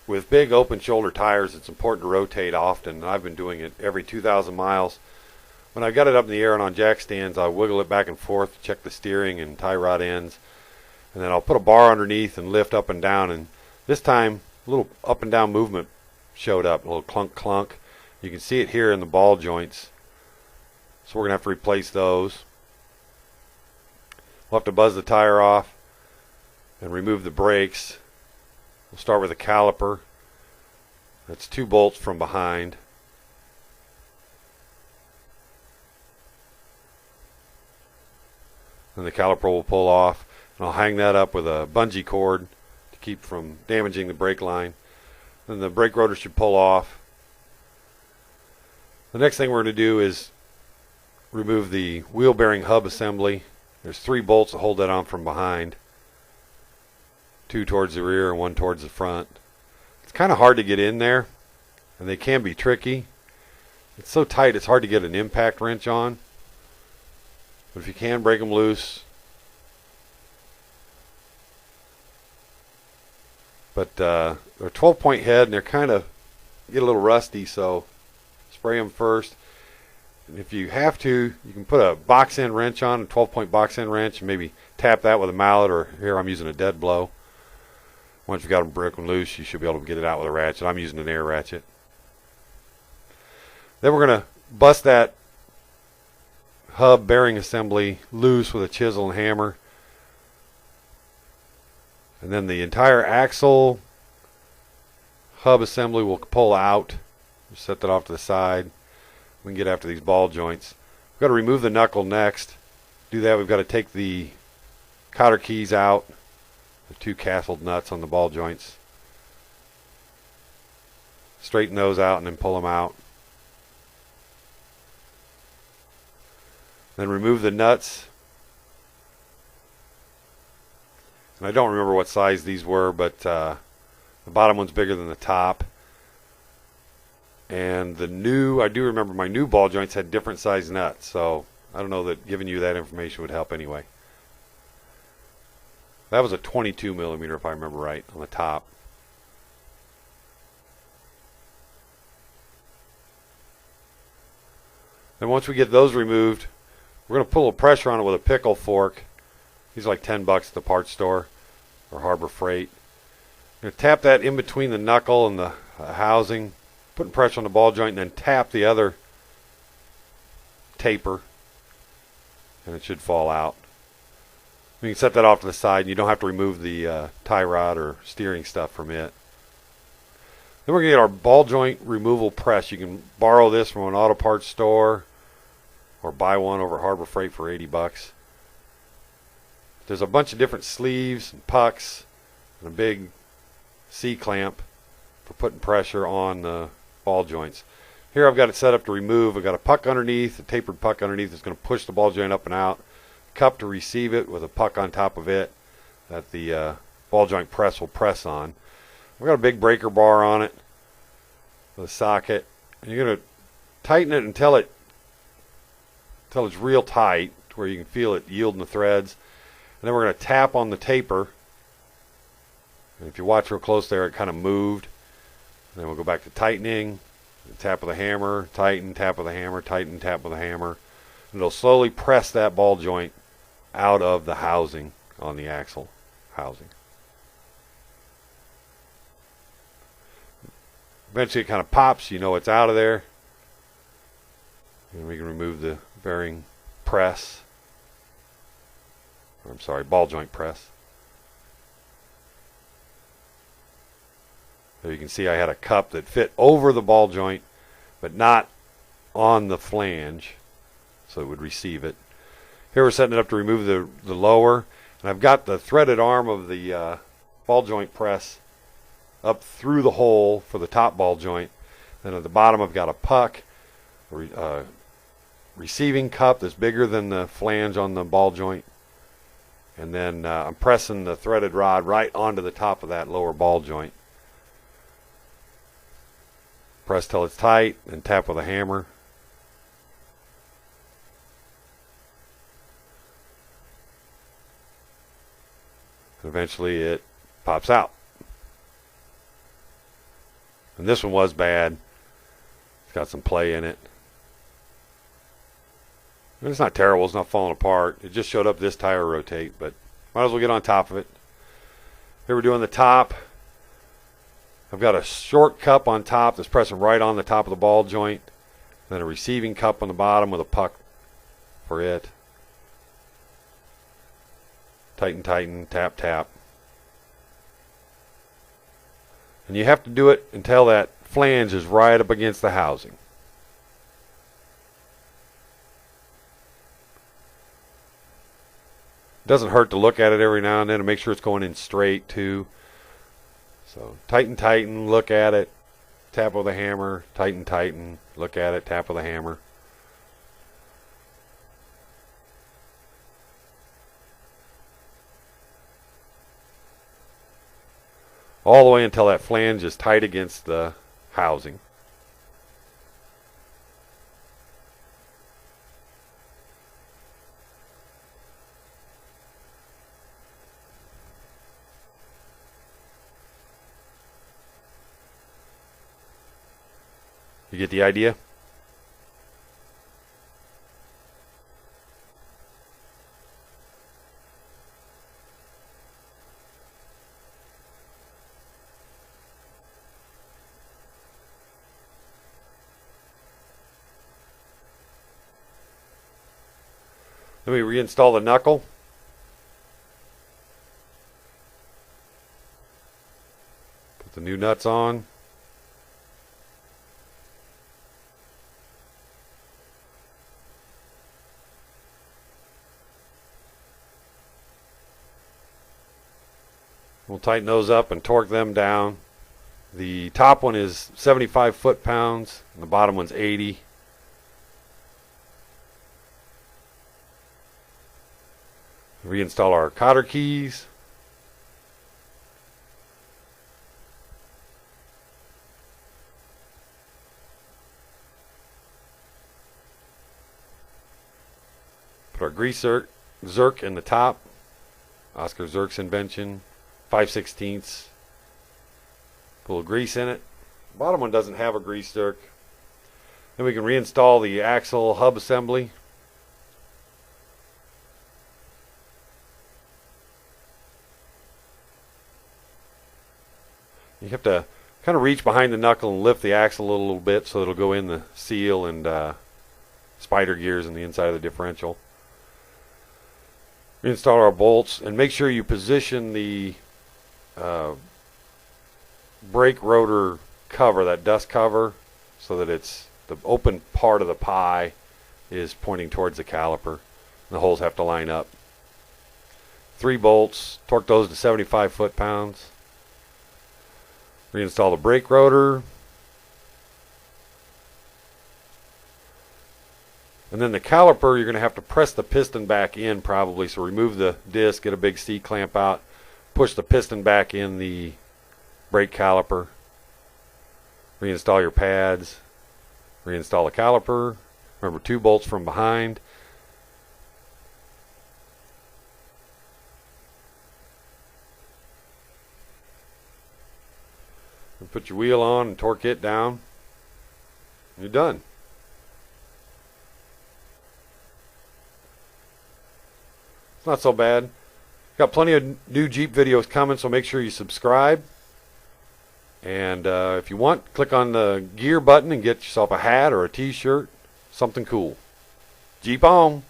with big open shoulder tires, it's important to rotate often. I've been doing it every 2,000 miles. When I've got it up in the air and on jack stands, I wiggle it back and forth to check the steering and tie rod ends. And then I'll put a bar underneath and lift up and down. And this time, a little up and down movement showed up, a little clunk clunk. You can see it here in the ball joints. So we're going to have to replace those. We'll have to buzz the tire off and remove the brakes. We'll start with a caliper. That's 2 bolts from behind. Then the caliper will pull off, and I'll hang that up with a bungee cord to keep from damaging the brake line. Then the brake rotor should pull off. The next thing we're going to do is remove the wheel bearing hub assembly. There's 3 bolts that hold that on from behind. 2 towards the rear and 1 towards the front. It's kind of hard to get in there, and they can be tricky. It's so tight it's hard to get an impact wrench on. But if you can, break them loose. But they're a 12-point head, and they're kind of get a little rusty, so spray them first. And if you have to, you can put a box end wrench on, a 12-point box end wrench, and maybe tap that with a mallet, or here I'm using a dead blow. Once you've got them broken loose, you should be able to get it out with a ratchet. I'm using an air ratchet. Then we're going to bust that hub bearing assembly loose with a chisel and hammer. And then the entire axle hub assembly will pull out. Just set that off to the side. We can get after these ball joints. We've got to remove the knuckle next. To do that, we've got to take the cotter keys out, the 2 castled nuts on the ball joints. Straighten those out and then pull them out. Then remove the nuts. And I don't remember what size these were, but the bottom one's bigger than the top. And the new, I do remember my new ball joints had different size nuts, so I don't know that giving you that information would help anyway. That was a 22 millimeter, if I remember right, on the top. Then once we get those removed, we're going to put a little pressure on it with a pickle fork. These are like 10 bucks at the parts store or Harbor Freight. You're going to tap that in between the knuckle and the housing, putting pressure on the ball joint, and then tap the other taper, and it should fall out. We can set that off to the side, and you don't have to remove the tie rod or steering stuff from it. Then we're going to get our ball joint removal press. You can borrow this from an auto parts store or buy one over Harbor Freight for 80 bucks. There's a bunch of different sleeves and pucks and a big C-clamp for putting pressure on the ball joints. Here I've got it set up to remove. I've got a puck underneath, a tapered puck underneath that's going to push the ball joint up and out. Cup to receive it with a puck on top of it that the ball joint press will press on. I've got a big breaker bar on it with a socket. And you're going to tighten it until it's real tight to where you can feel it yielding the threads. And then we're going to tap on the taper. And if you watch real close there, it kind of moved. And then we'll go back to tightening. Tap with a hammer, tighten, tap with a hammer, tighten, tap with a hammer. And it'll slowly press that ball joint out of the housing on the axle housing. Eventually it kind of pops, you know it's out of there. And we can remove the bearing press. Or, I'm sorry, ball joint press. So you can see I had a cup that fit over the ball joint, but not on the flange, so it would receive it. Here we're setting it up to remove the lower, and I've got the threaded arm of the ball joint press up through the hole for the top ball joint. Then at the bottom I've got a puck, receiving cup that's bigger than the flange on the ball joint. And then I'm pressing the threaded rod right onto the top of that lower ball joint. Press till it's tight and tap with a hammer. And eventually it pops out. And this one was bad. It's got some play in it. And it's not terrible. It's not falling apart. It just showed up this tire rotate, but might as well get on top of it. Here we're doing the top. I've got a short cup on top that's pressing right on the top of the ball joint. Then a receiving cup on the bottom with a puck for it. Tighten, tighten, tap, tap. And you have to do it until that flange is right up against the housing. Doesn't hurt to look at it every now and then and make sure it's going in straight too. So tighten, tighten, look at it, tap with a hammer, tighten, tighten, look at it, tap with a hammer. All the way until that flange is tight against the housing. You get the idea? Then we reinstall the knuckle. Put the new nuts on. We'll tighten those up and torque them down. The top one is 75 foot-pounds, and the bottom one's 80. Reinstall our cotter keys. Put our grease zerk in the top. Oscar Zerk's invention. 5/16. Put a little grease in it. The bottom one doesn't have a grease zerk. Then we can reinstall the axle hub assembly. You have to kind of reach behind the knuckle and lift the axle a little bit so it'll go in the seal and spider gears in the inside of the differential. Reinstall our bolts and make sure you position the brake rotor cover, that dust cover, so that it's the open part of the pie is pointing towards the caliper. The holes have to line up. 3 bolts, torque those to 75 foot-pounds. Reinstall the brake rotor. And then the caliper, you're going to have to press the piston back in probably. So remove the disc, get a big C-clamp out, push the piston back in the brake caliper. Reinstall your pads. Reinstall the caliper. Remember, 2 bolts from behind. And put your wheel on and torque it down. You're done. It's not so bad. Got plenty of new Jeep videos coming, so make sure you subscribe. And if you want, click on the gear button and get yourself a hat or a t-shirt. Something cool. Jeep on!